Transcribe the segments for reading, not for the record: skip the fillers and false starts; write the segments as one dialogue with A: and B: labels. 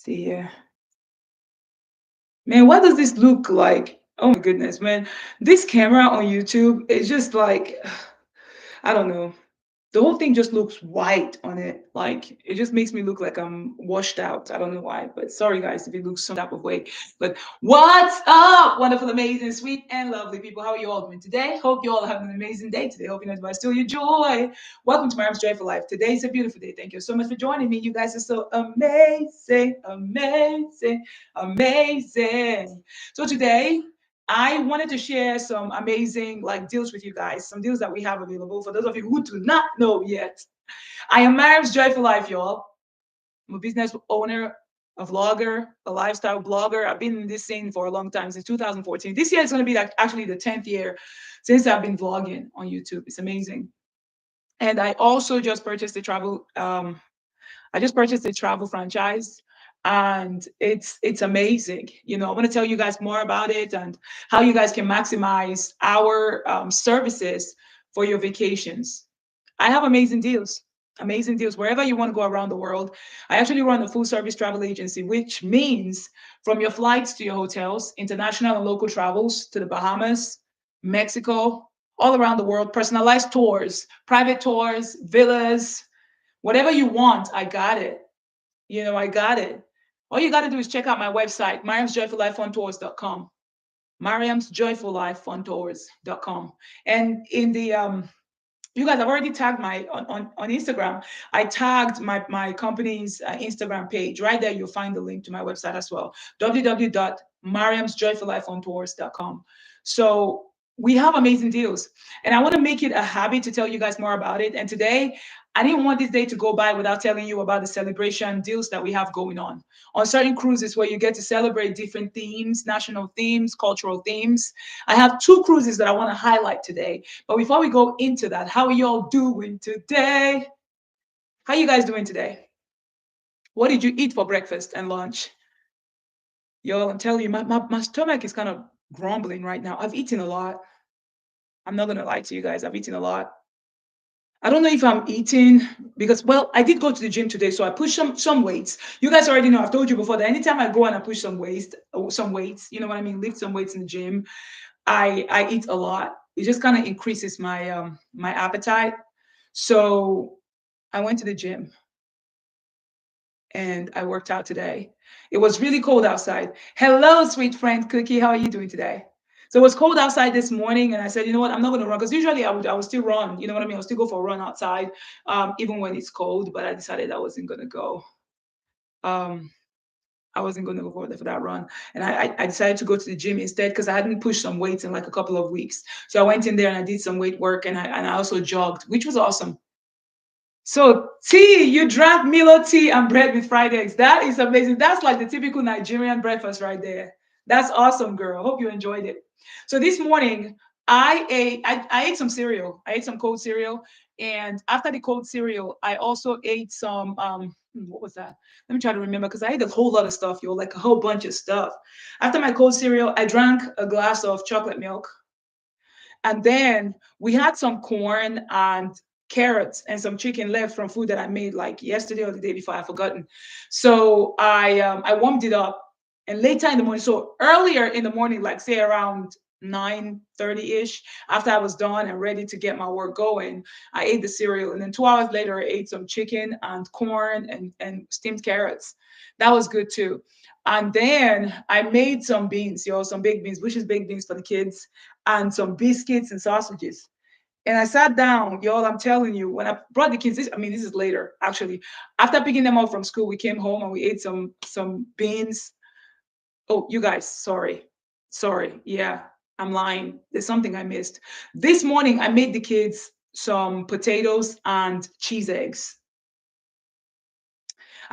A: See here. Man, what does this look like? Oh my goodness, man. This camera on YouTube is just like, I don't know. The whole thing just looks white on it. Like it just makes me look like I'm washed out. I don't know why, but sorry guys if it looks some type of way. But what's up, wonderful, amazing, sweet, and lovely people? How are you all doing today? Hope you all having an amazing day today. Hope you know everybody still your joy. Welcome to Miriam's Joy for Life. Today is a beautiful day. Thank you so much for joining me. You guys are so amazing, amazing, amazing. So today I wanted to share some amazing like deals with you guys, some deals that we have available for those of you who do not know yet. I am Mariam's Joyful Life, y'all. I'm a business owner, a vlogger, a lifestyle blogger. I've been in this scene for a long time, since 2014. This year is going to be like actually the 10th year since I've been vlogging on YouTube. It's amazing. And I also just purchased a travel I just purchased a travel franchise and it's amazing. You know, I want to tell you guys more about it and how you guys can maximize our services for your vacations. I have amazing deals wherever you want to go around the world. I actually run a full service travel agency, which means from your flights to your hotels, international and local travels to the Bahamas, Mexico, all around the world, personalized tours, private tours, villas, whatever you want, I got it. You know, I got it. All you got to do is check out my website, mariamsjoyfullifefuntours.com. mariamsjoyfullifefuntours.com. And in the you guys have already tagged my on Instagram. I tagged my company's Instagram page. Right there, you'll find the link to my website as well. www.mariamsjoyfullifefuntours.com. So we have amazing deals. And I want to make it a habit to tell you guys more about it. And today, I didn't want this day to go by without telling you about the celebration deals that we have going on certain cruises where you get to celebrate different themes, national themes, cultural themes. I have two cruises that I want to highlight today. But before we go into that, how are y'all doing today? How you guys doing today? What did you eat for breakfast and lunch? Y'all, I'm telling you, my stomach is kind of grumbling right now. I've eaten a lot. I'm not gonna lie to you guys. I've eaten a lot. I don't know if I'm eating because, well, I did go to the gym today, so I pushed some weights. You guys already know. I've told you before that anytime I go and I push some weights, you know what I mean, lift some weights in the gym, I eat a lot. It just kind of increases my appetite. So I went to the gym and I worked out today. It was really cold outside. Hello, sweet friend Cookie. How are you doing today? So it was cold outside this morning, and I said, you know what, I'm not going to run because usually I would still run. You know what I mean? I'll still go for a run outside, even when it's cold. But I decided I wasn't going to go. Um, I wasn't going to go for that run, and I decided to go to the gym instead because I hadn't pushed some weights in like a couple of weeks. So I went in there and I did some weight work, and I also jogged, which was awesome. So tea, you drank Milo tea and bread with fried eggs. That is amazing. That's like the typical Nigerian breakfast right there. That's awesome, girl. Hope you enjoyed it. So this morning, I ate some cereal. I ate some cold cereal, and after the cold cereal, I also ate some what was that? Let me try to remember because I ate a whole lot of stuff, yo, like a whole bunch of stuff. After my cold cereal, I drank a glass of chocolate milk. And then we had some corn and carrots and some chicken left from food that I made like yesterday or the day before. I've forgotten. So I warmed it up, and later in the morning, so earlier in the morning, like say around 9:30 ish, after I was done and ready to get my work going, I ate the cereal, and then 2 hours later, I ate some chicken and corn and steamed carrots. That was good too. And then I made some beans, some baked beans, which is baked beans for the kids, and some biscuits and sausages. And I sat down, y'all. I'm telling you, when I brought the kids, this is later actually. After picking them up from school, we came home and we ate some beans. Oh, you guys, sorry. Yeah, I'm lying. There's something I missed. This morning, I made the kids some potatoes and cheese eggs.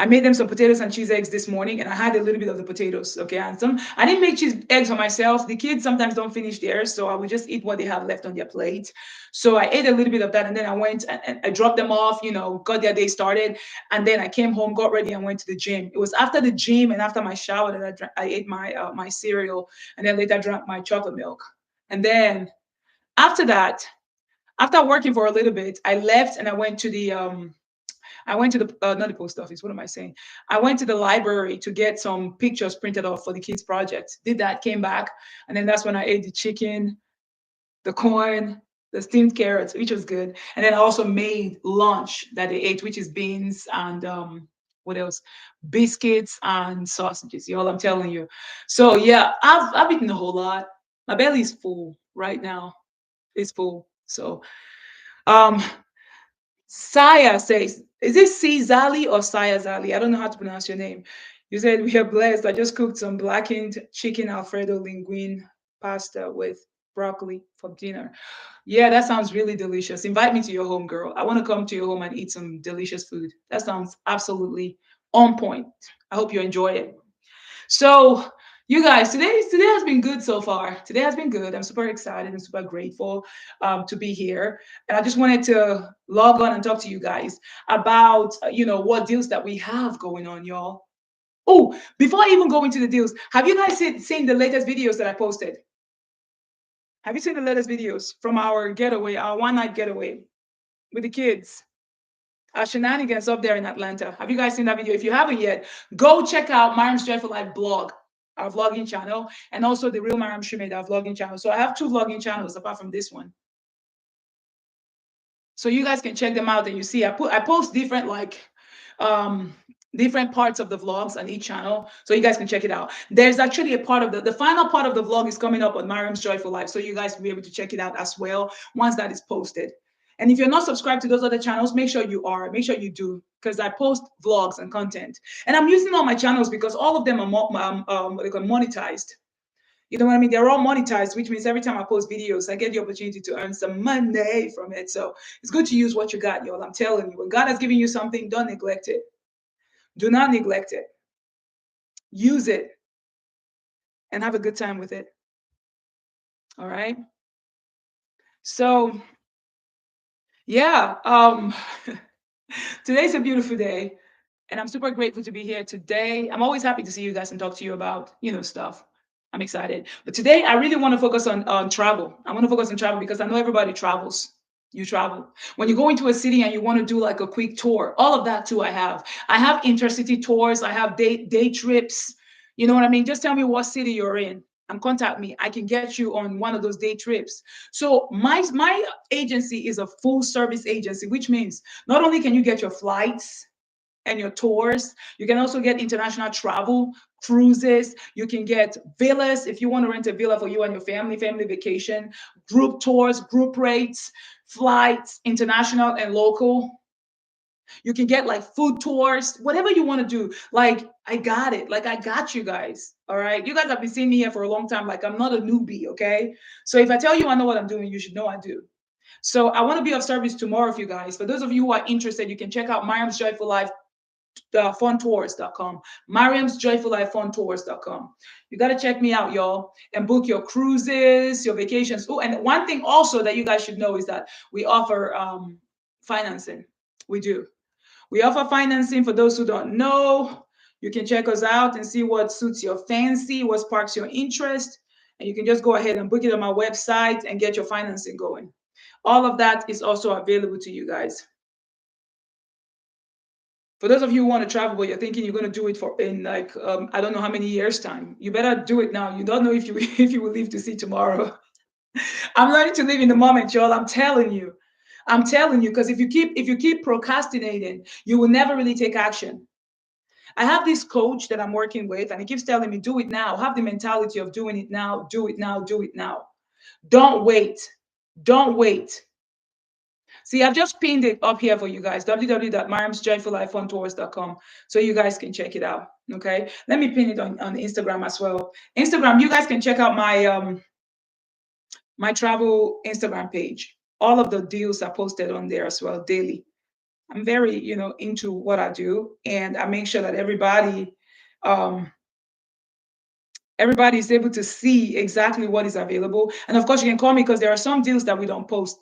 A: I made them some potatoes and cheese eggs this morning, and I had a little bit of the potatoes. Okay, and some I didn't make cheese eggs for myself. The kids sometimes don't finish theirs, so I would just eat what they have left on their plate. So I ate a little bit of that, and then I went and I dropped them off. Got their day started, and then I came home, got ready, and went to the gym. It was after the gym and after my shower that I ate my cereal, and then later drank my chocolate milk, and then after that, after working for a little bit, I left and I went to the I went to the not the post office. What am I saying? I went to the library to get some pictures printed off for the kids project. Did that, came back, and then that's when I ate the chicken, the corn, the steamed carrots, which was good. And then I also made lunch that they ate, which is beans and what else? Biscuits and sausages. Y'all, I'm telling you. So yeah, I've eaten a whole lot. My belly is full right now. It's full. So um Saya says, is it Zali or Saya Zali? I don't know how to pronounce your name. You said we are blessed. I just cooked some blackened chicken Alfredo linguine pasta with broccoli for dinner. Yeah, that sounds really delicious. Invite me to your home, girl. I want to come to your home and eat some delicious food. That sounds absolutely on point. I hope you enjoy it. So, you guys, today has been good so far. Today has been good. I'm super excited and super grateful to be here. And I just wanted to log on and talk to you guys about what deals that we have going on, y'all. Oh, before I even go into the deals, have you guys seen the latest videos that I posted? Have you seen the latest videos from our getaway, our one night getaway with the kids? Our shenanigans up there in Atlanta. Have you guys seen that video? If you haven't yet, go check out Mariam's Joyful Life blog, our vlogging channel, and also the Real Mariam Shumed, our vlogging channel. So I have two vlogging channels apart from this one. So you guys can check them out and you see I post different different parts of the vlogs on each channel, so you guys can check it out. There's actually a part of the final part of the vlog is coming up on Mariam's Joyful Life, so you guys will be able to check it out as well once that is posted. And if you're not subscribed to those other channels, make sure you are. Make sure you do, because I post vlogs and content. And I'm using all my channels because all of them are monetized. You know what I mean? They're all monetized, which means every time I post videos, I get the opportunity to earn some money from it. So it's good to use what you got, y'all. I'm telling you, when God has given you something, don't neglect it. Do not neglect it. Use it and have a good time with it. All right. So yeah, today's a beautiful day, and I'm super grateful to be here today. I'm always happy to see you guys and talk to you about stuff. I'm excited, but today I really want to focus on travel. I want to focus on travel because I know everybody travels. You travel when you go into a city and you want to do like a quick tour. All of that too. I have intercity tours. I have day trips. You know what I mean? Just tell me what city you're in and contact me. I can get you on one of those day trips. So my agency is a full service agency, which means not only can you get your flights and your tours, you can also get international travel, cruises. You can get villas if you want to rent a villa for you and your family vacation, group tours, group rates, flights, international and local. You can get like food tours, whatever you want to do. Like, I got it. Like, I got you guys. All right. You guys have been seeing me here for a long time. Like, I'm not a newbie. Okay. So if I tell you I know what I'm doing, you should know I do. So I want to be of service to more of you guys. For those of you who are interested, you can check out Mariam's Joyful Life funtours.com. Mariam's Joyful Life funtours.com. You got to check me out, y'all, and book your cruises, your vacations. Oh, and one thing also that you guys should know is that we offer financing. We do. We offer financing for those who don't know. You can check us out and see what suits your fancy, what sparks your interest, and you can just go ahead and book it on my website and get your financing going. All of that is also available to you guys. For those of you who want to travel, but you're thinking you're going to do it for in like I don't know how many years time, you better do it now. You don't know if you if you will live to see tomorrow. I'm learning to live in the moment, y'all. I'm telling you. I'm telling you, because if you keep procrastinating, you will never really take action. I have this coach that I'm working with, and he keeps telling me, do it now. Have the mentality of doing it now, do it now, do it now. Don't wait. Don't wait. See, I've just pinned it up here for you guys, www.mariamsjoyfullifeontours.com, so you guys can check it out. Okay. Let me pin it on Instagram as well. Instagram, you guys can check out my travel Instagram page. All of the deals are posted on there as well daily. I'm very, into what I do, and I make sure that um, everybody is able to see exactly what is available. And of course, you can call me because there are some deals that we don't post.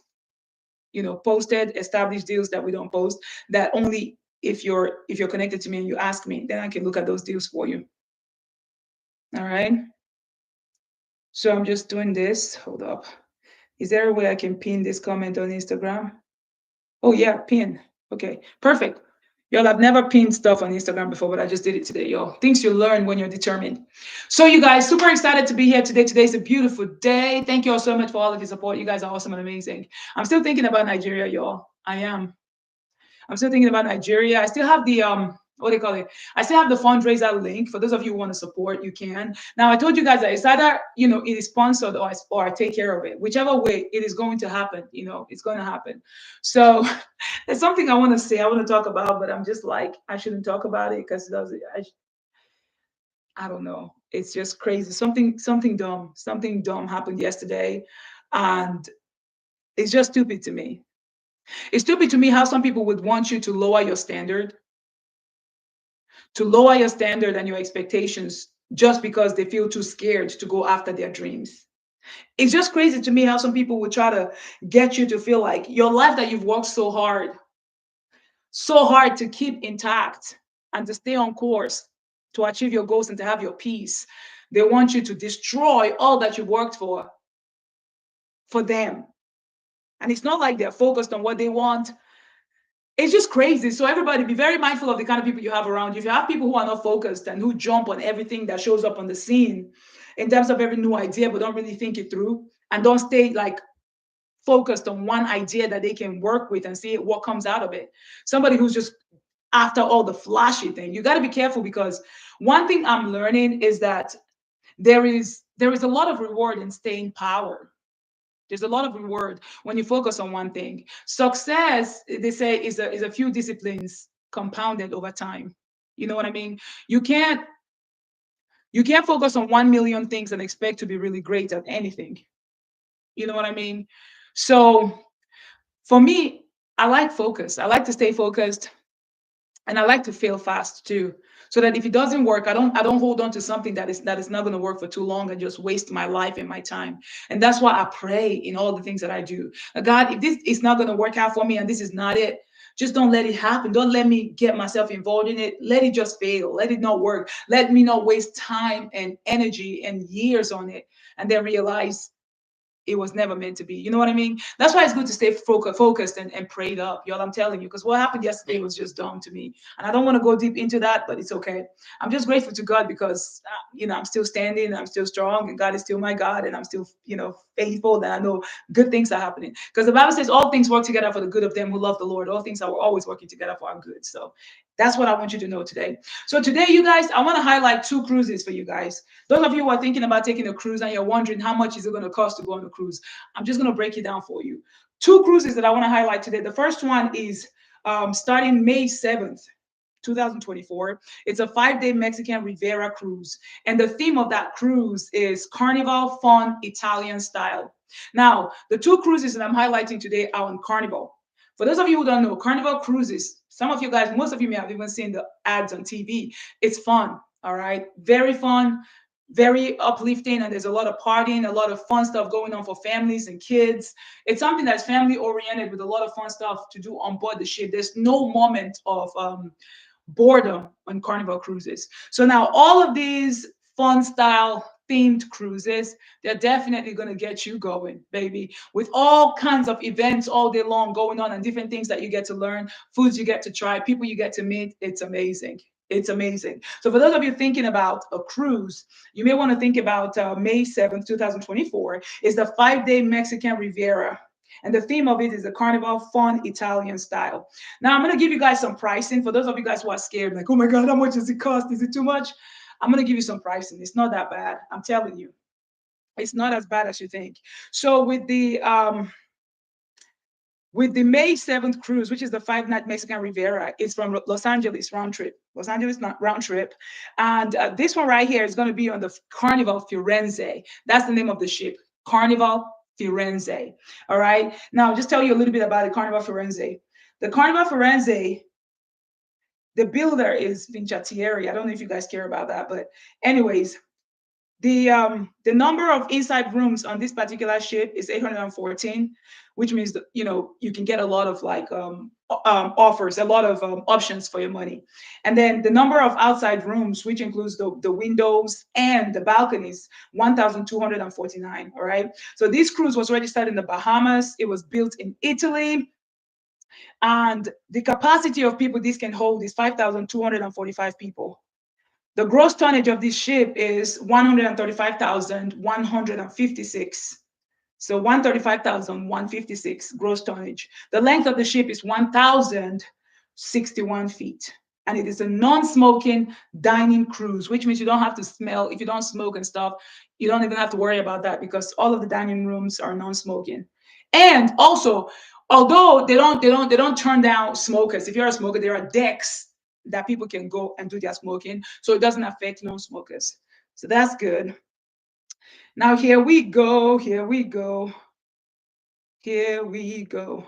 A: Posted, established deals that we don't post, that only if you're connected to me and you ask me, then I can look at those deals for you. All right. So I'm just doing this. Hold up. Is there a way I can pin this comment on Instagram? Oh yeah, pin. Okay, perfect. Y'all, I've never pinned stuff on Instagram before, but I just did it today, y'all. Things you learn when you're determined. So, you guys, super excited to be here today. Today's a beautiful day. Thank you all so much for all of your support. You guys are awesome and amazing. I'm still thinking about Nigeria, y'all. I am. I'm still thinking about Nigeria. I still have the what do you call it? I still have the fundraiser link for those of you who want to support. You can. Now I told you guys that it's either it is sponsored or I take care of it. Whichever way, it is going to happen. It's going to happen. So there's something I want to say. I want to talk about, but I'm just like I shouldn't talk about it because I don't know. It's just crazy. Something dumb happened yesterday, and it's just stupid to me. It's stupid to me how some people would want you to lower your standard and your expectations just because they feel too scared to go after their dreams. It's just crazy to me how some people would try to get you to feel like your life that you've worked so hard to keep intact and to stay on course to achieve your goals and to have your peace. They want you to destroy all that you've worked for them. And it's not like they're focused on what they want. It's just crazy. So everybody be very mindful of the kind of people you have around you. If you have people who are not focused and who jump on everything that shows up on the scene in terms of every new idea, but don't really think it through and don't stay like focused on one idea that they can work with and see what comes out of it. Somebody who's just after all the flashy thing. You got to be careful because one thing I'm learning is that there is a lot of reward in staying power. There's a lot of reward when you focus on one thing. Success, they say, is a few disciplines compounded over time. You know what I mean? You can't you can't focus on 1 million things and expect to be really great at anything. You know what I mean? So for me, I like focus. I like to stay focused and I like to fail fast too. So that if it doesn't work, I don't hold on to something that is not going to work for too long and just waste my life and my time. And that's why I pray in all the things that I do. God, if this is not going to work out for me and this is not it, just don't let it happen. Don't let me get myself involved in it. Let it just fail. Let it not work. Let me not waste time and energy and years on it and then realize it was never meant to be. You know what I mean? That's why it's good to stay focused and prayed up, y'all. I'm telling you, because what happened yesterday was just dumb to me, and I don't want to go deep into that, but it's okay. I'm just grateful to God because I'm still standing, I'm still strong, and God is still my God, and I'm still faithful. That I know good things are happening because the Bible says all things work together for the good of them who love the Lord. All things are always working together for our good. So that's what I want you to know today. So today, you guys, I want to highlight two cruises for you guys. Those of you who are thinking about taking a cruise and you're wondering how much is it going to cost to go on a cruise, I'm just going to break it down for you. Two cruises that I want to highlight today. The first one is starting May 7th. 2024. It's a 5-day Mexican Riviera cruise. And the theme of that cruise is Carnival Fun Italian Style. Now, the two cruises that I'm highlighting today are on Carnival. For those of you who don't know, Carnival cruises, some of you guys, most of you may have even seen the ads on TV. It's fun, all right? Very fun, very uplifting, and there's a lot of partying, a lot of fun stuff going on for families and kids. It's something that's family oriented with a lot of fun stuff to do on board the ship. There's no moment of boredom on Carnival cruises. So now all of these fun style themed cruises, they're definitely going to get you going, baby, with all kinds of events all day long going on and different things that you get to learn, foods you get to try, people you get to meet. It's amazing. It's amazing. So for those of you thinking about a cruise, you may want to think about May 7th, 2024 is the 5-day Mexican Riviera. And the theme of it is the Carnival Fun Italian Style. Now, I'm going to give you guys some pricing for those of you guys who are scared, like, oh my God, how much does it cost? Is it too much? I'm going to give you some pricing. It's not that bad. I'm telling you, it's not as bad as you think. So with the May 7th cruise, which is the 5-night Mexican Riviera, it's from Los Angeles round trip. Los Angeles round trip. And this one right here is going to be on the Carnival Firenze. That's the name of the ship, Carnival Firenze. All right. Now, just tell you a little bit about the Carnival Firenze. The Carnival Firenze, the builder is Vinciatieri. I don't know if you guys care about that, but anyways, the number of inside rooms on this particular ship is 814, which means that you can get a lot of like offers, a lot of options for your money. And then the number of outside rooms, which includes the windows and the balconies, 1,249. All right. So this cruise was registered in the Bahamas. It was built in Italy. And the capacity of people this can hold is 5,245 people. The gross tonnage of this ship is 135,156. So 135,156 gross tonnage. The length of the ship is 1,061 feet. And it is a non-smoking dining cruise, which means you don't have to smell. If you don't smoke and stuff, you don't even have to worry about that because all of the dining rooms are non-smoking. And also, although they don't turn down smokers. If you're a smoker, there are decks that people can go and do their smoking, so it doesn't affect non-smokers. So that's good. Now here we go. Here we go. Here we go.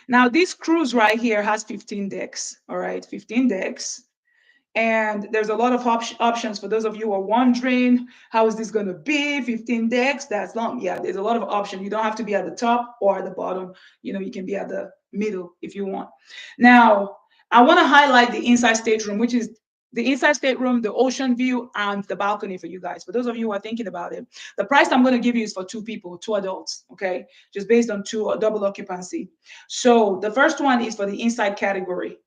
A: Now this cruise right here has 15 decks. All right, 15 decks. And there's a lot of options for those of you who are wondering, how is this going to be? 15 decks, that's long. Yeah, there's a lot of options. You don't have to be at the top or at the bottom. You can be at the middle if you want. Now, I want to highlight the inside stateroom, which is the inside stateroom, the ocean view, and the balcony for you guys. For those of you who are thinking about it, the price I'm going to give you is for two people, two adults, okay? Just based on double occupancy. So the first one is for the inside category.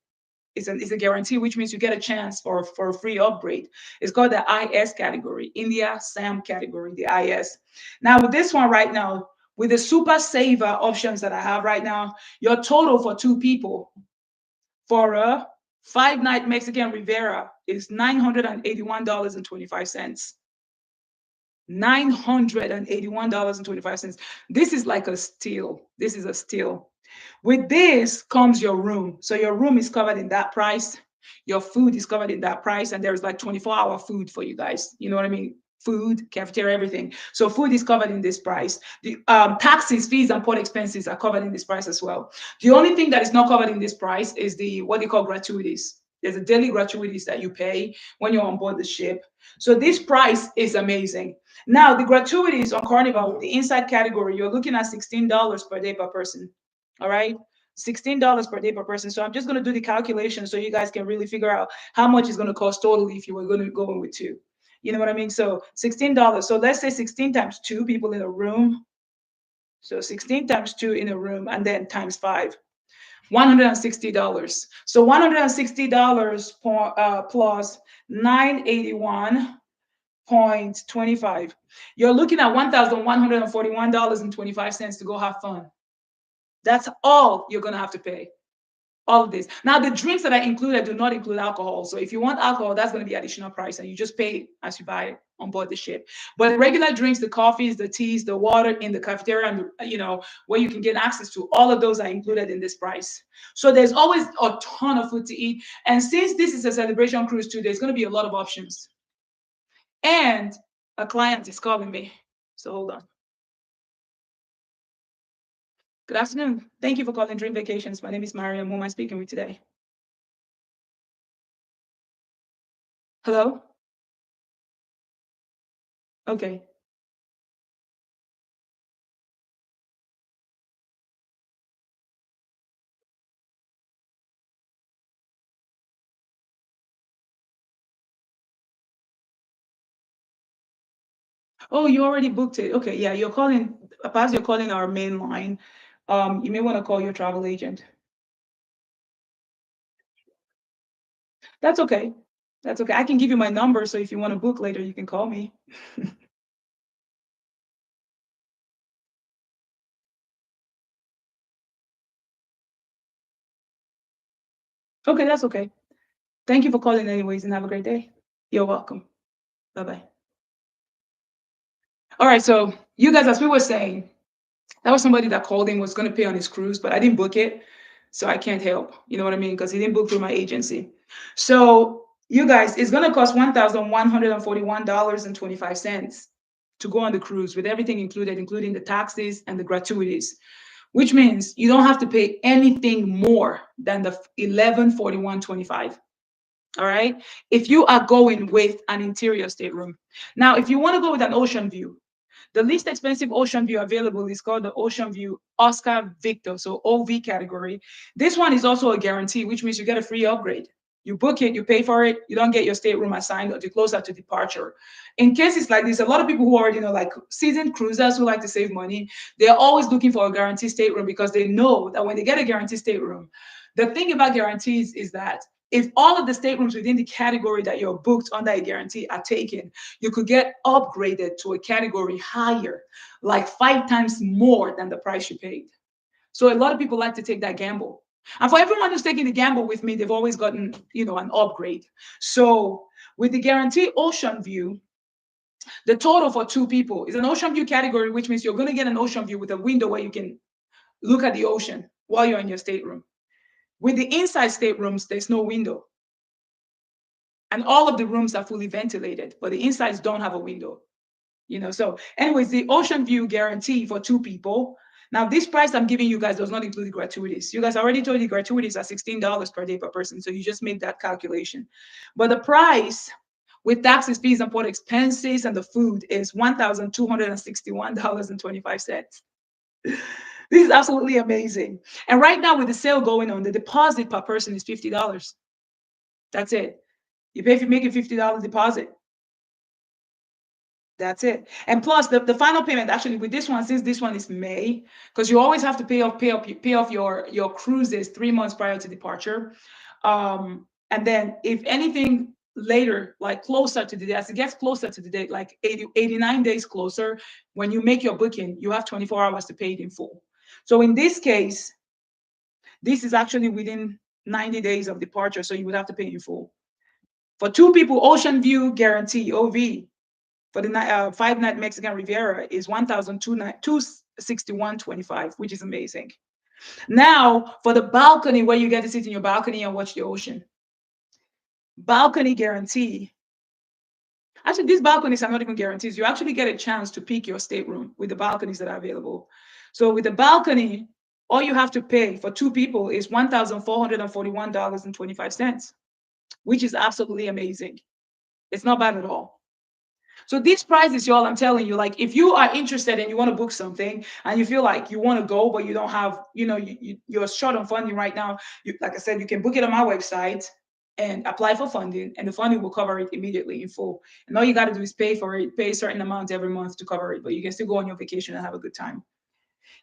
A: It's a guarantee, which means you get a chance for a free upgrade. It's called the IS category, India SAM category, the IS. Now with this one right now, with the super saver options that I have right now, your total for two people for a 5-night Mexican Riviera is $981.25. $981.25. This is like a steal. This is a steal. With this comes your room. So your room is covered in that price. Your food is covered in that price. And there's like 24-hour food for you guys. You know what I mean? Food, cafeteria, everything. So food is covered in this price. The taxes, fees, and port expenses are covered in this price as well. The only thing that is not covered in this price is the what they call gratuities. There's a daily gratuities that you pay when you're on board the ship. So this price is amazing. Now, the gratuities on Carnival, the inside category, you're looking at $16 per day per person. All right. $16 per day per person. So I'm just going to do the calculation so you guys can really figure out how much it's going to cost totally if you were going to go in with two. You know what I mean? So $16. So let's say 16 times two people in a room. So 16 times two in a room and then times five. $160. So $160 plus 981.25. You're looking at $1,141.25 to go have fun. That's all you're going to have to pay. All of this. Now, the drinks that I included do not include alcohol. So if you want alcohol, that's going to be additional price, and you just pay as you buy it on board the ship. But the regular drinks, the coffees, the teas, the water in the cafeteria, and where you can get access to, all of those are included in this price. So there's always a ton of food to eat. And since this is a celebration cruise too, there's going to be a lot of options. And a client is calling me. So hold on. Good afternoon. Thank you for calling Dream Vacations. My name is Mariam. Who am I speaking with today? Hello? Okay. Oh, you already booked it. Okay, yeah, you're calling, perhaps you're calling our main line. You may want to call your travel agent. That's okay. That's okay. I can give you my number, so if you want to book later, you can call me. Okay, that's okay. Thank you for calling anyways, and have a great day. You're welcome. Bye-bye. All right, so you guys, as we were saying, that was somebody that called in, was going to pay on his cruise, but I didn't book it, so I can't help. You know what I mean? Because he didn't book through my agency. So you guys, it's going to cost $1,141.25 to go on the cruise with everything included, including the taxes and the gratuities, which means you don't have to pay anything more than the $1,141.25. All right. If you are going with an interior stateroom. Now, if you want to go with an ocean view, the least expensive ocean view available is called the Ocean View Oscar Victor, so OV category. This one is also a guarantee, which means you get a free upgrade. You book it, you pay for it, you don't get your stateroom assigned until closer to departure. In cases like this, a lot of people who already know, like seasoned cruisers who like to save money, they're always looking for a guaranteed stateroom because they know that when they get a guaranteed stateroom, the thing about guarantees is that if all of the staterooms within the category that you're booked under a guarantee are taken, you could get upgraded to a category higher, like 5 times more than the price you paid. So a lot of people like to take that gamble. And for everyone who's taking the gamble with me, they've always gotten, an upgrade. So with the guarantee Ocean View, the total for two people is an Ocean View category, which means you're going to get an Ocean View with a window where you can look at the ocean while you're in your stateroom. With the inside staterooms, there's no window. And all of the rooms are fully ventilated, but the insides don't have a window. So anyways, the Ocean View guarantee for two people. Now, this price I'm giving you guys does not include the gratuities. You guys already told you gratuities are $16 per day per person. So you just make that calculation. But the price with taxes, fees, and port expenses and the food is $1,261.25. This is absolutely amazing. And right now with the sale going on, the deposit per person is $50. That's it. You make a $50 deposit. That's it. And plus the final payment, actually with this one, since this one is May, because you always have to pay off your cruises 3 months prior to departure. And then if anything later, like closer to the date, as it gets closer to the date, like 89 days closer, when you make your booking, you have 24 hours to pay it in full. So in this case, this is actually within 90 days of departure, so you would have to pay in full. For two people, Ocean View guarantee, OV, for the 5-night Mexican Riviera is $1,261.25, which is amazing. Now, for the balcony, where you get to sit in your balcony and watch the ocean, balcony guarantee. Actually, these balconies are not even guarantees. You actually get a chance to pick your stateroom with the balconies that are available. So with the balcony, all you have to pay for two people is $1,441.25, which is absolutely amazing. It's not bad at all. So these prices, y'all, I'm telling you, like if you are interested and you want to book something and you feel like you want to go, but you don't have, you're short on funding right now, like I said, you can book it on my website and apply for funding, and the funding will cover it immediately in full. And all you got to do is pay for it, pay a certain amount every month to cover it, but you can still go on your vacation and have a good time.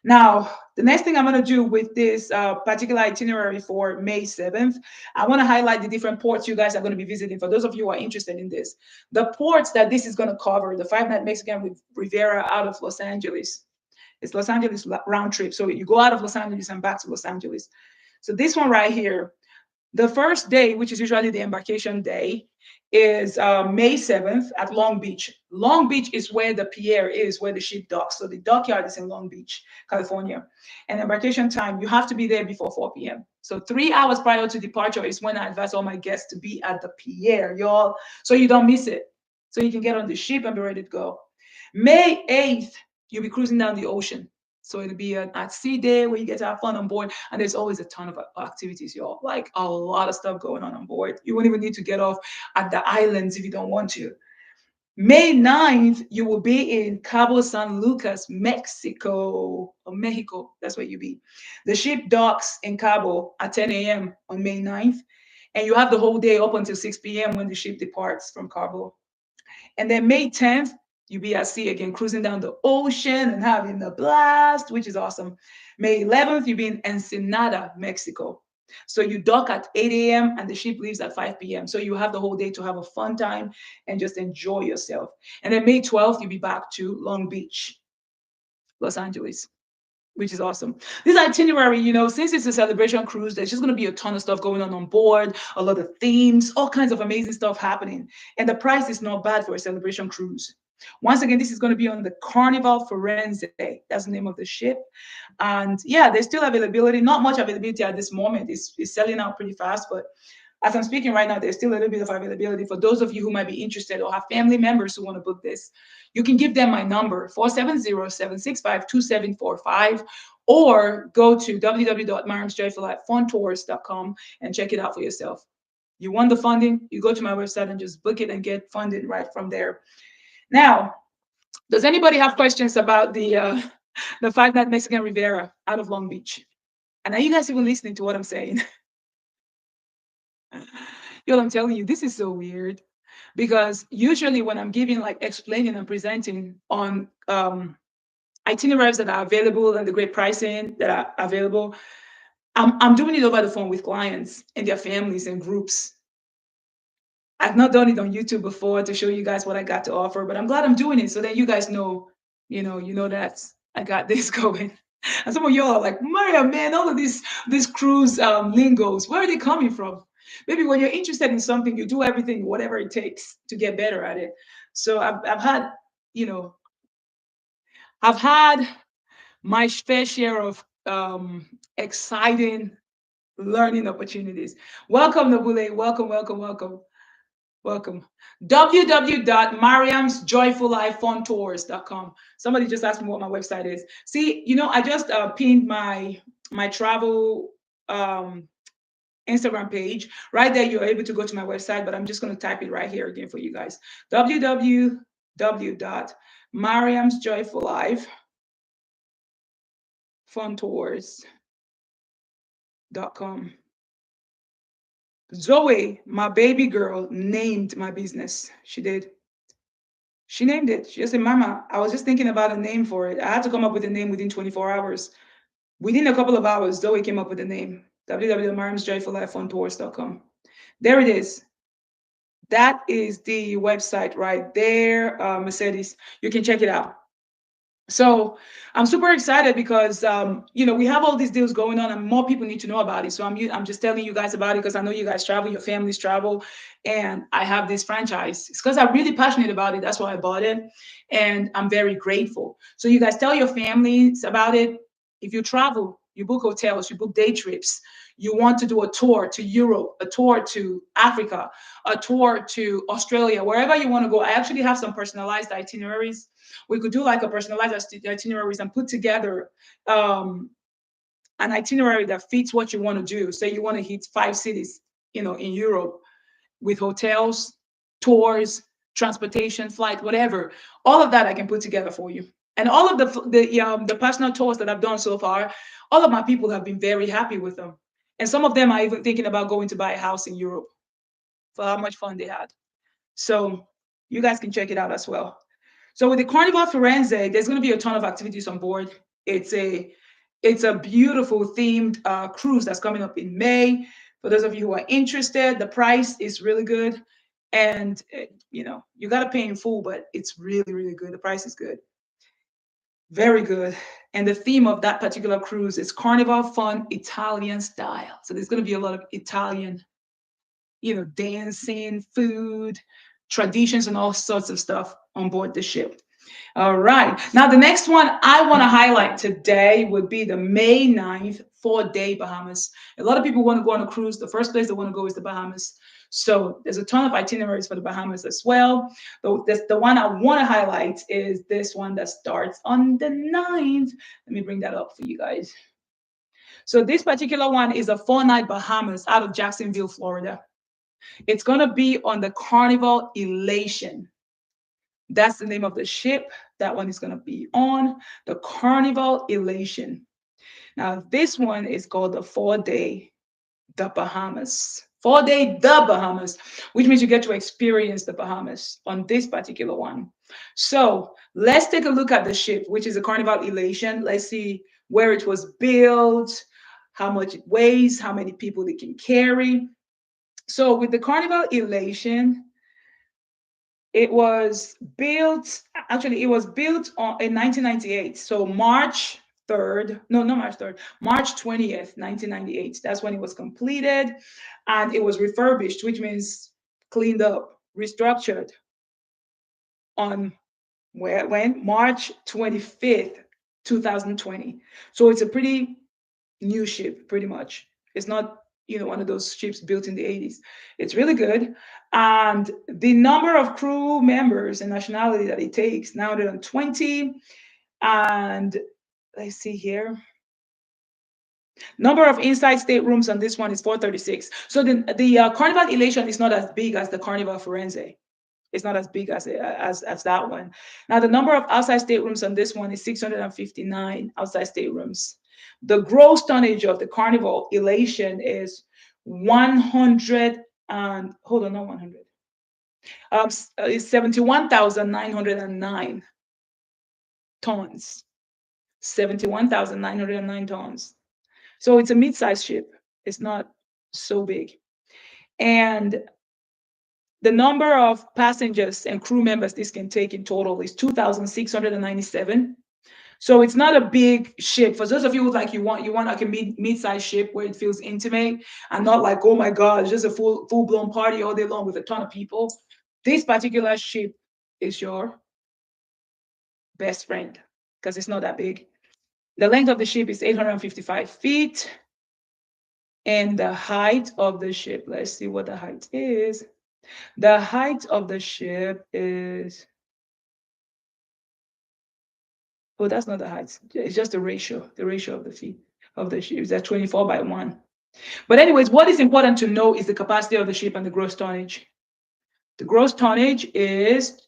A: Now, the next thing I'm going to do with this particular itinerary for May 7th, I want to highlight the different ports you guys are going to be visiting. For those of you who are interested in this, the ports that this is going to cover, the 5-night Mexican Riviera out of Los Angeles. It's Los Angeles round trip. So you go out of Los Angeles and back to Los Angeles. So this one right here, the first day, which is usually the embarkation day, is May 7th at Long Beach. Long Beach is where the pier is, where the ship docks. So the dockyard is in Long Beach, California. And embarkation time, you have to be there before 4 p.m. So 3 hours prior to departure is when I advise all my guests to be at the pier, y'all, so you don't miss it. So you can get on the ship and be ready to go. May 8th, you'll be cruising down the ocean. So it'll be an at sea day where you get to have fun on board. And there's always a ton of activities, y'all. Like a lot of stuff going on board. You won't even need to get off at the islands if you don't want to. May 9th, you will be in Cabo San Lucas, Mexico, or Mexico. That's where you be. The ship docks in Cabo at 10 a.m. on May 9th. And you have the whole day up until 6 p.m. when the ship departs from Cabo. And then May 10th, you be at sea again, cruising down the ocean and having a blast, which is awesome. May 11th, you be in Ensenada, Mexico. So you dock at 8 a.m. and the ship leaves at 5 p.m. So you have the whole day to have a fun time and just enjoy yourself. And then May 12th, you'll be back to Long Beach, Los Angeles, which is awesome. This itinerary, since it's a celebration cruise, there's just going to be a ton of stuff going on board, a lot of themes, all kinds of amazing stuff happening. And the price is not bad for a celebration cruise. Once again, this is going to be on the Carnival Firenze. That's the name of the ship. And yeah, there's still availability. Not much availability at this moment. It's selling out pretty fast, but as I'm speaking right now, there's still a little bit of availability. For those of you who might be interested or have family members who want to book this, you can give them my number, 470-765-2745, or go to www.mariamsjoyful@funtours.com and check it out for yourself. You want the funding, you go to my website and just book it and get funded right from there. Now, does anybody have questions about the 5-night Mexican Riviera out of Long Beach? And are you guys even listening to what I'm saying? Yo, I'm telling you, this is so weird because usually when I'm giving like explaining and presenting on itineraries that are available and the great pricing that are available, I'm doing it over the phone with clients and their families and groups. I've not done it on YouTube before to show you guys what I got to offer, but I'm glad I'm doing it so that you guys know, that I got this going. And some of y'all are like, Maria, man, all of these cruise lingos, where are they coming from? Maybe when you're interested in something, you do everything, whatever it takes to get better at it. So I've had, you know, I've had my fair share of exciting learning opportunities. Welcome, Nabule. Welcome, welcome, welcome. Welcome. www.mariamsjoyfullifefuntours.com. Somebody just asked me what my website is. See, I just pinned my travel Instagram page. Right there, you're able to go to my website, but I'm just going to type it right here again for you guys. www.mariamsjoyfullifefuntours.com. Zoe, my baby girl, named my business. She did. She named it. She just said, Mama, I was just thinking about a name for it. I had to come up with a name within 24 hours. Within a couple of hours, Zoe came up with a name. www.mariamsjoyfullifefuntours.com. There it is. That is the website right there, Mercedes. You can check it out. So I'm super excited because we have all these deals going on, and more people need to know about it. So I'm just telling you guys about it because I know you guys travel, your families travel, and I have this franchise. It's because I'm really passionate about it. That's why I bought it, and I'm very grateful. So you guys tell your families about it. If you travel, you book hotels, you book day trips. You want to do a tour to Europe, a tour to Africa, a tour to Australia, wherever you want to go. I actually have some personalized itineraries. We could do like a personalized itineraries and put together an itinerary that fits what you want to do. Say you want to hit 5 cities, in Europe with hotels, tours, transportation, flight, whatever. All of that I can put together for you. And all of the personal tours that I've done so far, all of my people have been very happy with them. And some of them are even thinking about going to buy a house in Europe for how much fun they had. So you guys can check it out as well. So with the Carnival Firenze, there's going to be a ton of activities on board. It's a beautiful themed cruise that's coming up in May. For those of you who are interested, the price is really good, and you got to pay in full, but it's really really good. The price is good, very good. And the theme of that particular cruise is Carnival Fun Italian Style. So there's going to be a lot of Italian, dancing, food, traditions, and all sorts of stuff on board the ship. All right. Now, the next one I want to highlight today would be the May 9th 4-day Bahamas. A lot of people want to go on a cruise. The first place they want to go is the Bahamas. So there's a ton of itineraries for the Bahamas as well. The one I want to highlight is this one that starts on the 9th. Let me bring that up for you guys. So this particular one is a 4-night Bahamas out of Jacksonville, Florida. It's going to be on the Carnival Elation. That's the name of the ship. That one is going to be on the Carnival Elation. Now, this one is called the 4-day The Bahamas. 4-day The Bahamas, which means you get to experience the Bahamas on this particular one. So let's take a look at the ship, which is a Carnival Elation. Let's see where it was built, how much it weighs, how many people it can carry. So with the Carnival Elation, it was built in 1998. So March 3rd, no, not March 3rd, March 20th, 1998. That's when it was completed. And it was refurbished, which means cleaned up, restructured on when? March 25th, 2020. So it's a pretty new ship, pretty much. It's not, one of those ships built in the 80s. It's really good. And the number of crew members and nationality that it takes, 920. And let's see here. Number of inside staterooms on this one is 436. So the Carnival Elation is not as big as the Carnival Firenze. It's not as big as that one. Now, the number of outside staterooms on this one is 659 outside staterooms. The gross tonnage of the Carnival Elation is 100 and hold on, not 100. It's 71,909 tons. 71,909 tons. So it's a mid-sized ship. It's not so big. And the number of passengers and crew members this can take in total is 2,697. So it's not a big ship. For those of you who like you want like a mid-sized ship where it feels intimate and not like, oh my God, it's just a full-blown party all day long with a ton of people. This particular ship is your best friend because it's not that big. The length of the ship is 855 feet. And the height of the ship, let's see what the height is. The height of the ship is, oh, that's not the height. It's just the ratio of the feet of the ship is at 24/1. But anyways, what is important to know is the capacity of the ship and the gross tonnage. The gross tonnage is,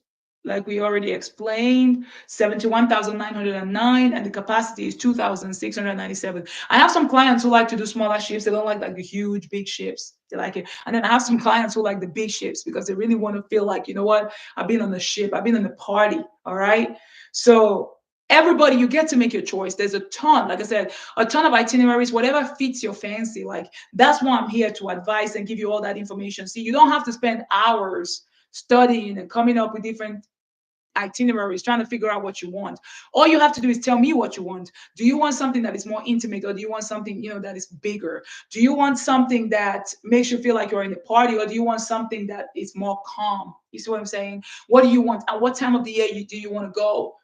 A: like we already explained, 71,909, and the capacity is 2,697. I have some clients who like to do smaller ships. They don't like the huge, big ships. They like it. And then I have some clients who like the big ships because they really want to feel like, you know what, I've been on the ship, I've been on the party. All right. So everybody, you get to make your choice. There's a ton, like I said, a ton of itineraries, whatever fits your fancy. Like that's why I'm here to advise and give you all that information. See, you don't have to spend hours studying and coming up with different itineraries, trying to figure out what you want. All you have to do is tell me what you want. Do you want something that is more intimate, or do you want something, that is bigger? Do you want something that makes you feel like you're in a party, or do you want something that is more calm? You see what I'm saying? What do you want? At what time of the year do you want to go?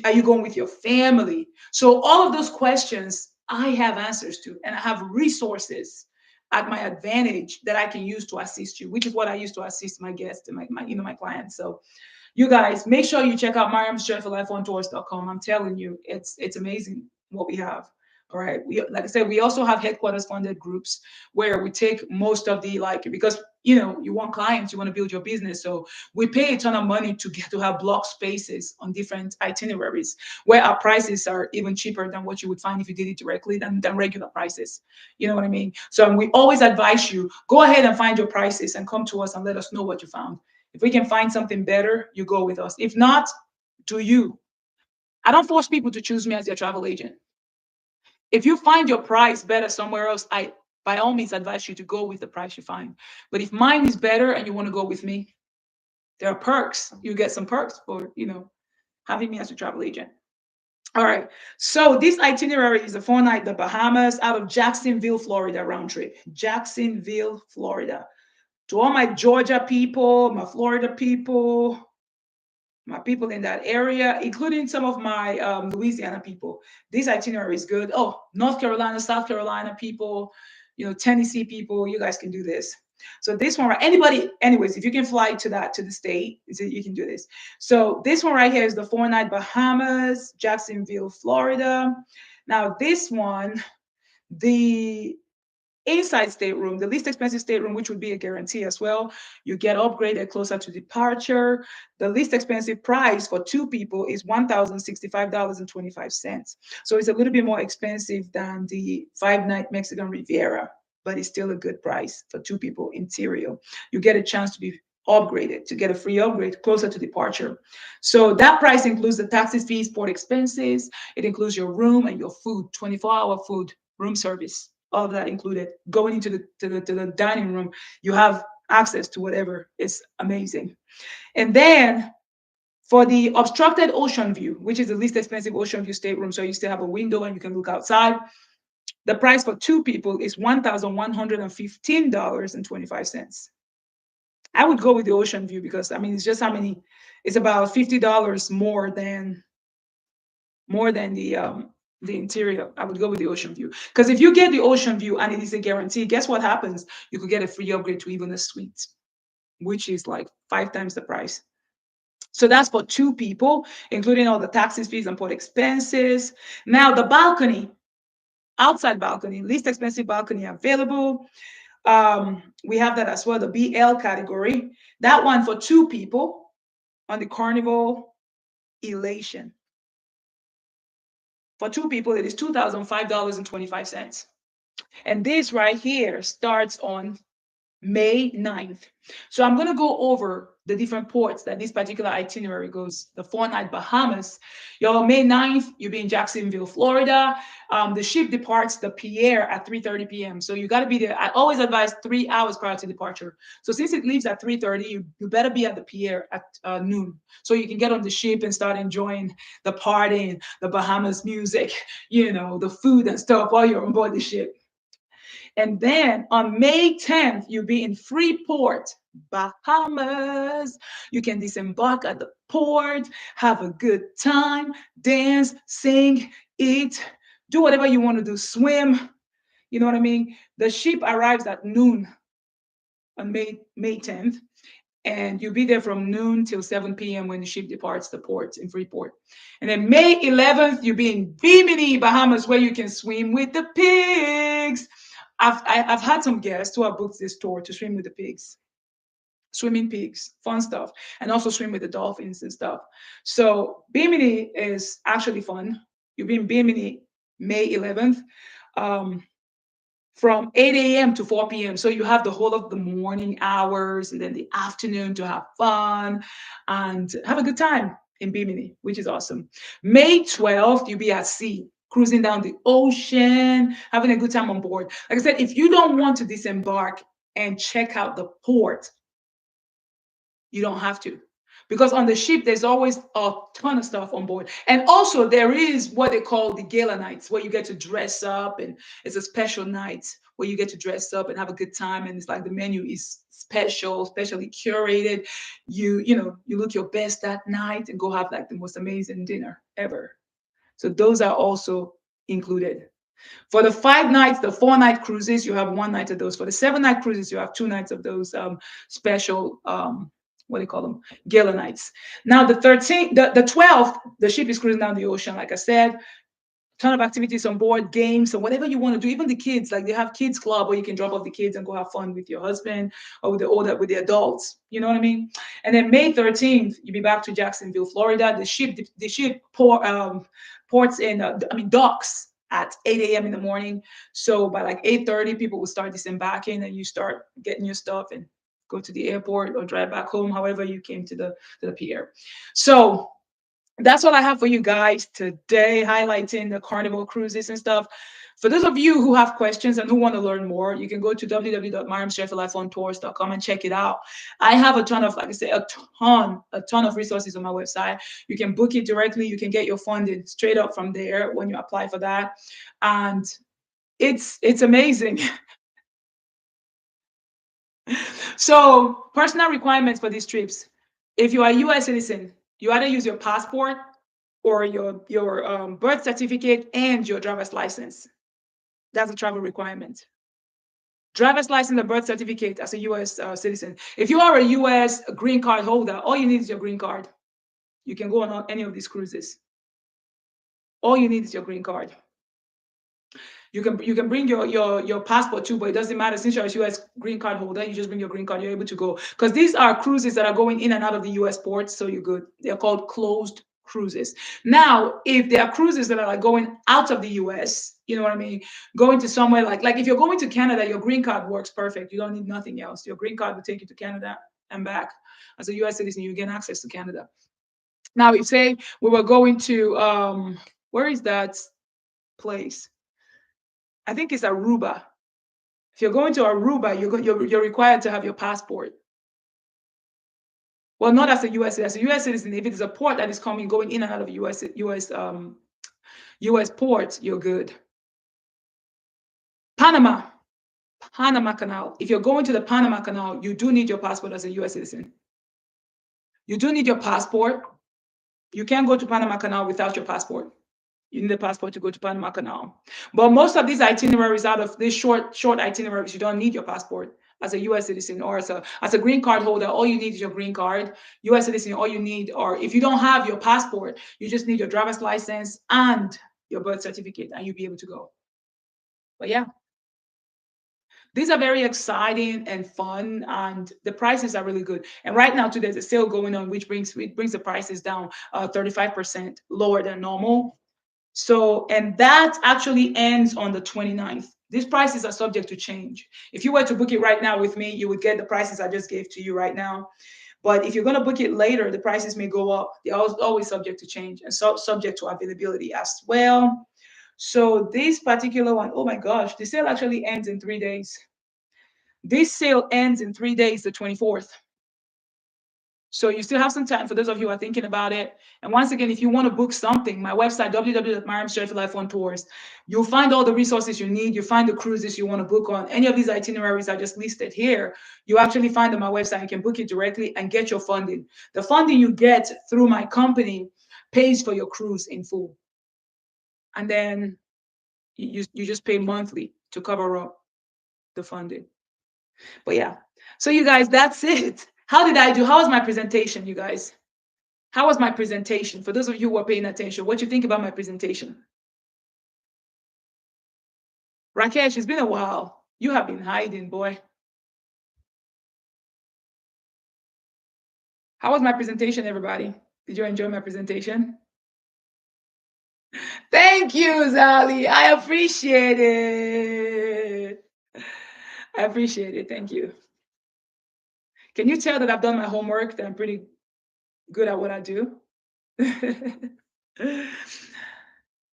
A: Are you going with your family? So all of those questions I have answers to, and I have resources at my advantage that I can use to assist you, which is what I use to assist my guests and my clients. So you guys, make sure you check out mariamsjoyfullifeontours.com. I'm telling you, it's amazing what we have. All right. Like I said, we also have headquarters funded groups where we take most of the, like, because you want clients, you want to build your business. So we pay a ton of money to get to have block spaces on different itineraries where our prices are even cheaper than what you would find if you did it directly than regular prices. You know what I mean? So we always advise you, go ahead and find your prices and come to us and let us know what you found. If we can find something better, you go with us. If not, do you. I don't force people to choose me as their travel agent. If you find your price better somewhere else, I by all means advise you to go with the price you find. But if mine is better and you want to go with me, there are perks. You get some perks for, having me as a travel agent. All right. So this itinerary is a 4-night the Bahamas out of Jacksonville, Florida round trip. Jacksonville, Florida. To all my Georgia people, my Florida people, my people in that area, including some of my Louisiana people. This itinerary is good. Oh, North Carolina, South Carolina people, Tennessee people, you guys can do this. So this one, right? Anybody, anyways, if you can fly to the state, you can do this. So this one right here is the 4-night Bahamas, Jacksonville, Florida. Now this one, the inside stateroom, the least expensive stateroom, which would be a guarantee as well. You get upgraded closer to departure. The least expensive price for 2 people is $1,065.25. So it's a little bit more expensive than the 5-night Mexican Riviera, but it's still a good price for 2 people interior. You get a chance to be upgraded, to get a free upgrade closer to departure. So that price includes the taxis, fees, port expenses. It includes your room and your food, 24-hour food, room service, all of that included. Going into the dining room, you have access to whatever. It's amazing. And then for the obstructed ocean view, which is the least expensive ocean view stateroom, so you still have a window and you can look outside. The price for 2 people is $1,115.25. I would go with the ocean view because it's just how many. It's about $50 more than the interior. I would go with the ocean view because if you get the ocean view and it is a guarantee, guess what happens? You could get a free upgrade to even a suite, which is like 5 times the price. So that's for 2 people, including all the taxes, fees, and port expenses. Now the balcony, outside balcony, least expensive balcony available. We have that as well, the BL category. That one for 2 people on the Carnival Elation. For 2 people, it is $2,005.25. And this right here starts on May 9th. So I'm going to go over the different ports that this particular itinerary goes. The 4-night Bahamas. Your May 9th, you'll be in Jacksonville, Florida. The ship departs the Pierre at 3:30 p.m. So you got to be there. I always advise 3 hours prior to departure. So since it leaves at 3:30, you better be at the Pierre at noon. So you can get on the ship and start enjoying the partying, the Bahamas music, the food and stuff while you're on board the ship. And then on May 10th, you'll be in Freeport, Bahamas. You can disembark at the port, have a good time, dance, sing, eat, do whatever you want to do, swim. You know what I mean? The ship arrives at noon on May 10th, and you'll be there from noon till 7 p.m. when the ship departs the port in Freeport. And then May 11th, you'll be in Bimini, Bahamas, where you can swim with the pigs. I've had some guests who have booked this tour to swim with the pigs, swimming pigs, fun stuff, and also swim with the dolphins and stuff. So Bimini is actually fun. You'll be in Bimini May 11th. From 8 a.m. to 4 p.m. So you have the whole of the morning hours and then the afternoon to have fun and have a good time in Bimini, which is awesome. May 12th, you'll be at sea, cruising down the ocean, having a good time on board. Like I said, if you don't want to disembark and check out the port, you don't have to. Because on the ship, there's always a ton of stuff on board. And also, there is what they call the gala nights, where you get to dress up, and it's a special night where you get to dress up and have a good time. And it's like the menu is special, specially curated. You look your best that night and go have like the most amazing dinner ever. So those are also included. For the 5 nights, the 4-night cruises, you have 1 night of those. For the 7-night cruises, you have 2 nights of those special what do you call them? Gala nights. Now the 13th, the 12th, the ship is cruising down the ocean, like I said. Ton of activities on board, games, and whatever you want to do. Even the kids, like they have kids club where you can drop off the kids and go have fun with your husband or with the adults. You know what I mean? And then May 13th, you'll be back to Jacksonville, Florida. The ship ports in, docks at 8 a.m. in the morning. So by like 8:30, people will start disembarking and you start getting your stuff and go to the airport or drive back home, however you came to the pier. So that's what I have for you guys today, highlighting the Carnival cruises and stuff. For those of you who have questions and who want to learn more, you can go to www.mariamstreffelifontours.com and check it out. I have a ton of, like I said, a ton of resources on my website. You can book it directly. You can get your funding straight up from there when you apply for that. And it's amazing. So personal requirements for these trips. If you are a U.S. citizen, you either use your passport or your birth certificate and your driver's license. That's a travel requirement. Driver's license and birth certificate as a U.S. Citizen. If you are a U.S. green card holder, all you need is your green card. You can go on any of these cruises. All you need is your green card. You can bring your passport too, but it doesn't matter since you're a U.S. green card holder. You just bring your green card. You're able to go because these are cruises that are going in and out of the U.S. ports, so you're good. They're called closed cruises. Now, if there are cruises that are like going out of the U.S., you know what I mean, going to somewhere like if you're going to Canada, your green card works perfect. You don't need nothing else. Your green card will take you to Canada and back. As a U.S. citizen, you get access to Canada. Now, if say we were going to where is that place? I think it's Aruba. If you're going to Aruba, you're required to have your passport. Well, not as a U.S. citizen. If it is a port that is going in and out of U.S. ports, you're good. Panama Canal. If you're going to the Panama Canal, you do need your passport as a U.S. citizen. You do need your passport. You can't go to Panama Canal without your passport. You need a passport to go to Panama Canal. But most of these itineraries, out of these short itineraries, you don't need your passport as a U.S. citizen or as a green card holder. All you need is your green card. U.S. citizen, all you need, or if you don't have your passport, you just need your driver's license and your birth certificate, and you'll be able to go. But yeah, these are very exciting and fun, and the prices are really good. And right now, too, there's a sale going on, which brings the prices down 35% lower than normal. So, and that actually ends on the 29th. These prices are subject to change. If you were to book it right now with me, you would get the prices I just gave to you right now. But if you're going to book it later, the prices may go up. They're always subject to change and subject to availability as well. So this particular one, oh my gosh, the sale actually ends in 3 days. This sale ends in 3 days, the 24th. So you still have some time for those of you who are thinking about it. And once again, if you want to book something, my website, www.mariamsjoyfullife you'll find all the resources you need. You find the cruises you want to book on. Any of these itineraries I just listed here, you actually find on my website. You can book it directly and get your funding. The funding you get through my company pays for your cruise in full. And then you just pay monthly to cover up the funding. But yeah, so you guys, that's it. How did I do? How was my presentation, you guys? How was my presentation? For those of you who are paying attention, what you think about my presentation? Rakesh, it's been a while. You have been hiding, boy. How was my presentation, everybody? Did you enjoy my presentation? Thank you, Zali. I appreciate it. I appreciate it. Thank you. Can you tell that I've done my homework, that I'm pretty good at what I do?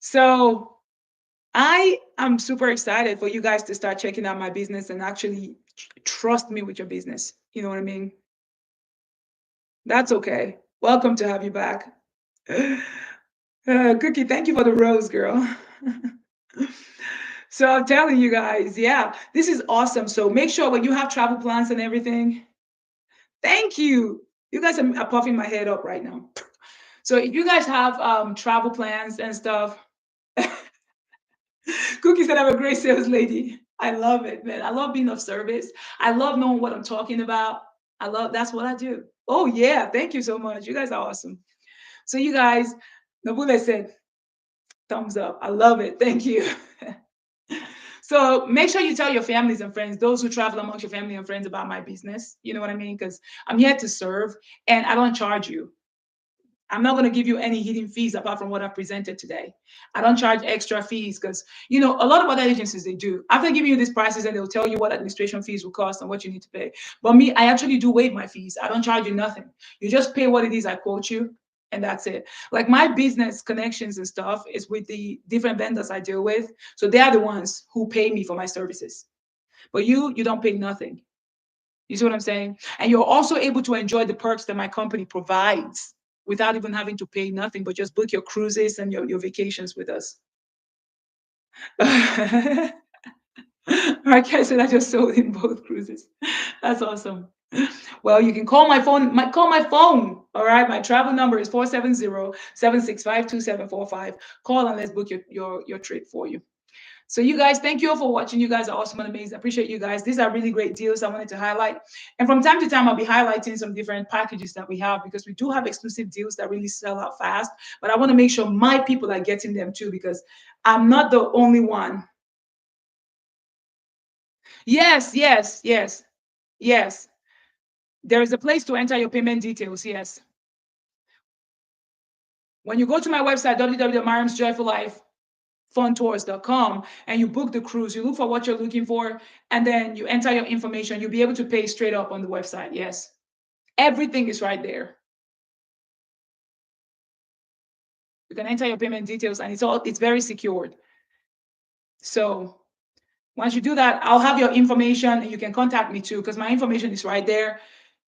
A: So I am super excited for you guys to start checking out my business and actually trust me with your business. You know what I mean? That's okay. Welcome to have you back. Cookie, thank you for the rose, girl. So I'm telling you guys, yeah, this is awesome. So make sure when you have travel plans and everything, thank you. You guys are puffing my head up right now. So if you guys have travel plans and stuff, Cookie said I'm a great sales lady. I love it, man. I love being of service. I love knowing what I'm talking about. That's what I do. Oh yeah, thank you so much. You guys are awesome. So you guys, Nabule said, thumbs up. I love it. Thank you. So make sure you tell your families and friends, those who travel amongst your family and friends, about my business. You know what I mean? Because I'm here to serve and I don't charge you. I'm not going to give you any hidden fees apart from what I've presented today. I don't charge extra fees because, a lot of other agencies, they do. After giving you these prices, and they'll tell you what administration fees will cost and what you need to pay. But me, I actually do waive my fees. I don't charge you nothing. You just pay what it is I quote you, and that's it. Like my business connections and stuff is with the different vendors I deal with. So they are the ones who pay me for my services. But you don't pay nothing. You see what I'm saying? And you're also able to enjoy the perks that my company provides without even having to pay nothing, but just book your cruises and your vacations with us. Rakesh said I just sold in both cruises. That's awesome. Well, you can call my phone. Call my phone. All right. My travel number is 470-765-2745. Call and let's book your trip for you. So you guys, thank you all for watching. You guys are awesome and amazing. I appreciate you guys. These are really great deals I wanted to highlight. And from time to time, I'll be highlighting some different packages that we have because we do have exclusive deals that really sell out fast. But I want to make sure my people are getting them too because I'm not the only one. Yes, yes, yes, yes. There is a place to enter your payment details. Yes. When you go to my website, www.mariamsjoyfullife.funtours.com, and you book the cruise, you look for what you're looking for, and then you enter your information, you'll be able to pay straight up on the website. Yes. Everything is right there. You can enter your payment details and it's very secured. So once you do that, I'll have your information and you can contact me too, because my information is right there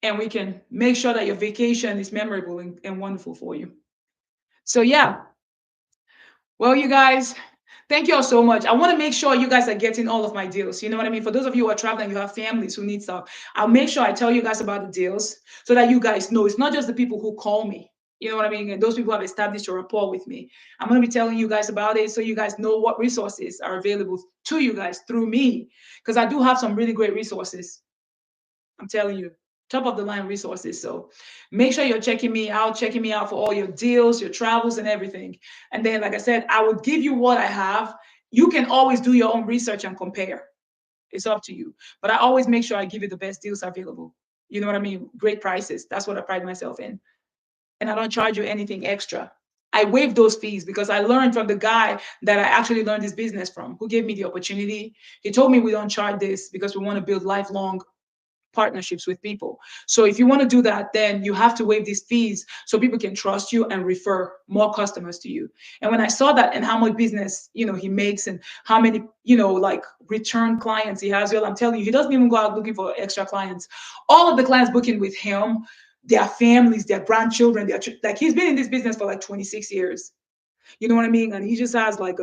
A: and we can make sure that your vacation is memorable and wonderful for you. So yeah. Well, you guys, thank you all so much. I want to make sure you guys are getting all of my deals. You know what I mean? For those of you who are traveling, you have families who need stuff. I'll make sure I tell you guys about the deals so that you guys know it's not just the people who call me. You know what I mean? And those people have established a rapport with me. I'm going to be telling you guys about it so you guys know what resources are available to you guys through me. Because I do have some really great resources. I'm telling you, top of the line resources. So make sure you're checking me out for all your deals, your travels, and everything. And then, like I said, I will give you what I have. You can always do your own research and compare. It's up to you. But I always make sure I give you the best deals available. You know what I mean? Great prices. That's what I pride myself in. And I don't charge you anything extra. I waived those fees because I learned from the guy that I actually learned this business from, who gave me the opportunity. He told me we don't charge this because we want to build lifelong partnerships with people. So if you want to do that, then you have to waive these fees so people can trust you and refer more customers to you. And when I saw that and how much business, he makes and how many, like return clients he has, well, I'm telling you, he doesn't even go out looking for extra clients. All of the clients booking with him, their families, their grandchildren, like he's been in this business for like 26 years. You know what I mean? And he just has like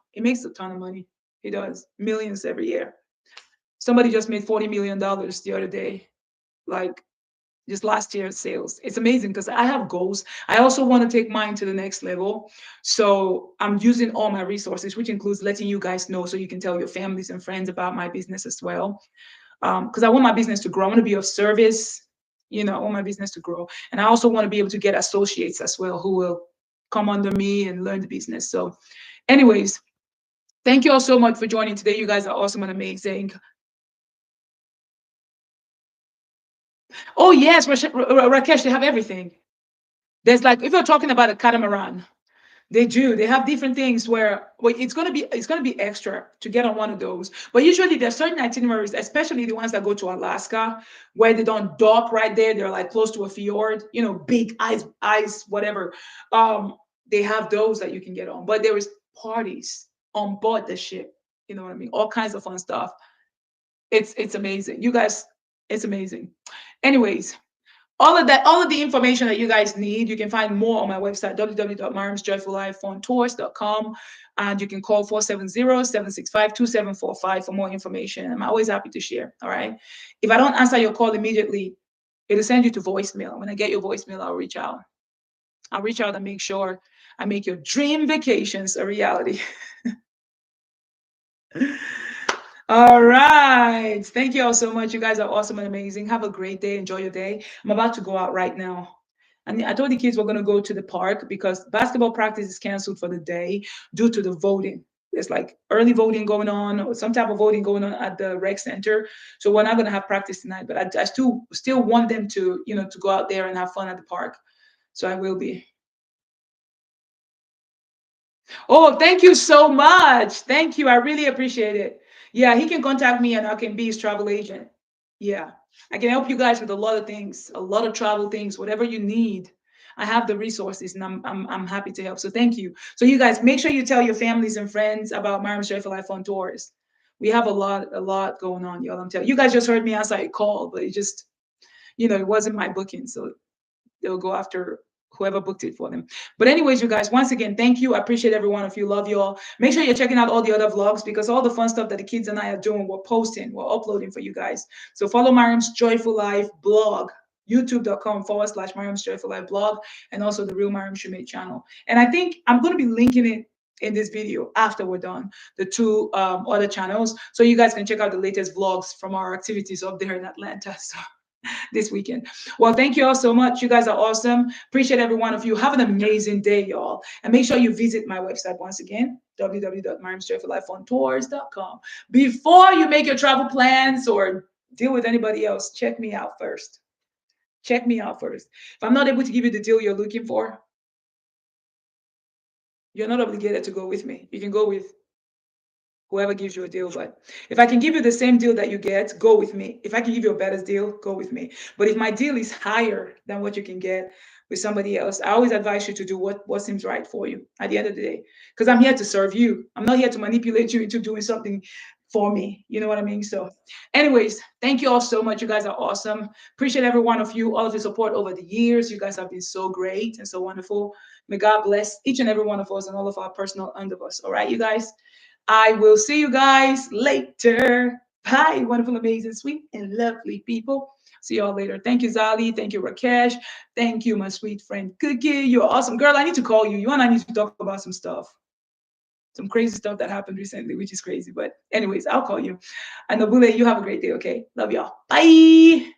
A: he makes a ton of money. He does millions every year. Somebody just made $40 million the other day, like just last year's sales. It's amazing because I have goals. I also want to take mine to the next level. So I'm using all my resources, which includes letting you guys know so you can tell your families and friends about my business as well. Because I want my business to grow. I want to be of service. I want my business to grow. And I also want to be able to get associates as well who will come under me and learn the business. So, anyways, thank you all so much for joining today. You guys are awesome and amazing. Oh yes, Rakesh, they have everything. There's like if you're talking about a catamaran, they do. They have different things where well, it's gonna be extra to get on one of those. But usually there's certain itineraries, especially the ones that go to Alaska, where they don't dock right there. They're like close to a fjord, big ice, whatever. Um, they have those that you can get on. But there is parties on board the ship. You know what I mean? All kinds of fun stuff. It's amazing. You guys, it's amazing. Anyways, all of the information that you guys need, you can find more on my website, www.mariamsjoyfullifeontours.com. And you can call 470-765-2745 for more information. I'm always happy to share. All right. If I don't answer your call immediately, it'll send you to voicemail. When I get your voicemail, I'll reach out. I'll reach out and make sure I make your dream vacations a reality. All right. Thank you all so much. You guys are awesome and amazing. Have a great day. Enjoy your day. I'm about to go out right now. And I told the kids we're going to go to the park because basketball practice is canceled for the day due to the voting. There's like early voting going on or some type of voting going on at the rec center. So we're not going to have practice tonight, but I still want them to, to go out there and have fun at the park. So I will be. Oh, thank you so much. Thank you. I really appreciate it. Yeah, he can contact me and I can be his travel agent. Yeah, I can help you guys with a lot of things, a lot of travel things, whatever you need. I have the resources and I'm happy to help. So thank you. So you guys make sure you tell your families and friends about Mariam's Joyful Life on Tours. We have a lot going on, y'all. I'm telling you. You guys just heard me as I called, but it just, it wasn't my booking. So they'll go after whoever booked it for them. But anyways, you guys, once again, thank you. I appreciate every one of you. Love you all. Make sure you're checking out all the other vlogs because all the fun stuff that the kids and I are doing, we're posting, we're uploading for you guys. So follow Mariam's Joyful Life blog, youtube.com/Mariam's Joyful Life blog, and also the Real Mariam Shumate channel. And I think I'm going to be linking it in this video after we're done, the two other channels, so you guys can check out the latest vlogs from our activities up there in Atlanta. So this weekend. Well, thank you all so much. You guys are awesome. Appreciate every one of you. Have an amazing day, y'all. And make sure you visit my website once again, www.mariamsjoyfullifeontours.com. Before you make your travel plans or deal with anybody else, check me out first. Check me out first. If I'm not able to give you the deal you're looking for, you're not obligated to go with me. You can go with whoever gives you a deal. But if I can give you the same deal that you get, go with me. If I can give you a better deal, go with me. But if my deal is higher than what you can get with somebody else, I always advise you to do what seems right for you at the end of the day. Because I'm here to serve you. I'm not here to manipulate you into doing something for me. You know what I mean? So, anyways, thank you all so much. You guys are awesome. Appreciate every one of you, all of your support over the years. You guys have been so great and so wonderful. May God bless each and every one of us and all of our personal endeavors. All right, you guys. I will see you guys later. Bye, wonderful, amazing, sweet, and lovely people. See y'all later. Thank you, Zali. Thank you, Rakesh. Thank you, my sweet friend Cookie. You're awesome. Girl, I need to call you. You and I need to talk about some stuff. Some crazy stuff that happened recently, which is crazy. But anyways, I'll call you. And Nobule, you have a great day, okay? Love y'all. Bye.